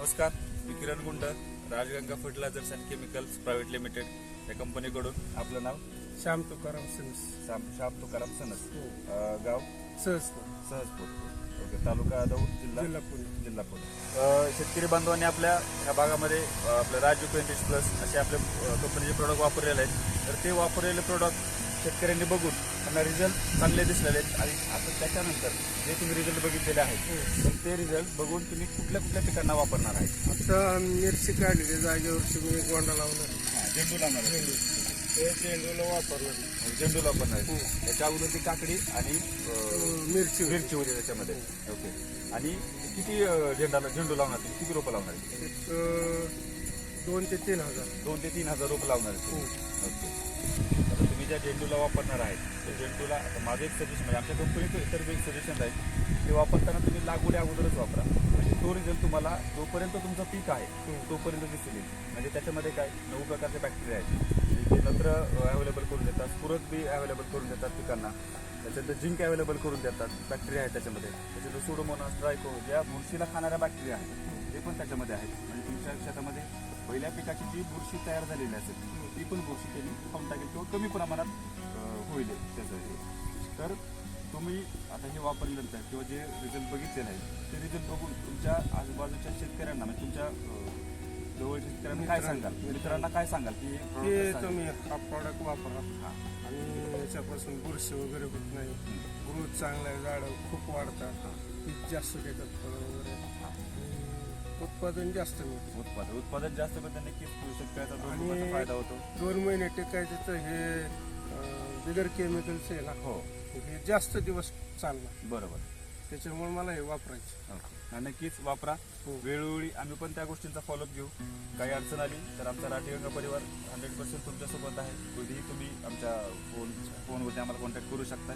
नमस्कार, मी Kiran Gund, Rajganga fertilizers and chemicals private limited या कंपनीकडून. आपलं नाव? श्याम तुकाराम सनस. श्याम तुकाराम सनस. गाव? सहजपूर. ओके. तालुका दौंड, जिल्हा पुणे. शेतकरी बांधवांनी आपल्या ह्या भागामध्ये आपलं राजू 25+ असे आपले कंपनीचे प्रोडक्ट वापरलेले आहेत. तर ते वापरलेले प्रोडक्ट शेतकऱ्यांनी बघून त्यांना रिझल्ट चांगले दिसलेले आहेत. आणि आता त्याच्यानंतर जे तुम्ही रिझल्ट बघितलेले आहेत तर ते रिझल्ट बघून तुम्ही कुठल्या कुठल्या पिकांना वापरणार आहे? आता मिरची काढलेली जागेवरची मी गोंडा लावणार. झेंडू लावणार आहे. ते झेंडूला वापरणार. झेंडू लावणार आहे. त्याच्या अगोदर ती काकडी आणि मिरची होती त्याच्यामध्ये. ओके. आणि किती झेंडू लावणार तुम्ही? किती रोपं लावणार आहे? 2 ते 3 हजार. 2 ते 3 हजार रोपं लावणार आहे. ओके. आता तुम्ही ज्या झेंडूला वापरणार आहे त्या झेंडूला आता माझं एक सजेशन म्हणजे आमच्या कंपनीचं तर एक सजेशन आहे ते वापरताना तुम्ही लागवडी अगोदरच वापरा. म्हणजे तो रिझल्ट तुम्हाला जोपर्यंत तुमचं पीक आहे तोपर्यंत दिसून येईल. म्हणजे त्याच्यामध्ये काय 9 प्रकारचे बॅक्टेरिया आहेत ते नत्र अवेलेबल करून देतात, स्फुरद बी अवेलेबल करून देतात पिकांना. त्याच्यानंतर झिंक अवेलेबल करून देतात, बॅक्टेरिया आहेत त्याच्यामध्ये. त्याच्यानंतर सुडोमोनास, ट्रायको ज्या बुरशीला खाणाऱ्या बॅक्टेरिया आहेत ते पण त्याच्यामध्ये आहेत. म्हणजे तुमच्या शेतामध्ये पहिल्या पिकाची जी बुरशी तयार झालेली असेल ती पण बुरशी त्यांनी खाऊन टाकेल किंवा कमी प्रमाणात होईल त्याचं. तर तुम्ही आता हे वापरल्यानंतर किंवा जे रिझल्ट बघितलेलं आहे ते रिझल्ट बघून तुमच्या आजूबाजूच्या शेतकऱ्यांना म्हणजे तुमच्या जवळच्या शेतकऱ्यांना काय सांगाल, मित्रांना काय सांगाल की तुम्ही हा प्रॉडक्ट वापरा आणि याच्यापासून बुरशी वगैरे होत नाही. ग्रोथ चांगला आहे, झाडं खूप वाढतात, पीक जास्त देतात, फळं वगैरे, उत्पादन जास्त मिळतं. उत्पादन जास्त पण नक्कीच शेतकऱ्याचा आणि फायदा होतो. 2 महिने टिकायचं तर हे बिगर केमिकल्स आहे ना. हो, हे जास्त दिवस चालणार. बरोबर. त्याच्यामुळे मला हे वापरायचं. नक्कीच वापरा. वेळोवेळी आम्ही पण त्या गोष्टींचा फॉलोअप घेऊ. काही अडचण आली तर आमचा राजगंगा परिवार 100% तुमच्यासोबत आहे. कधीही तुम्ही आमच्या फोनवरती आम्हाला कॉन्टॅक्ट करू शकता.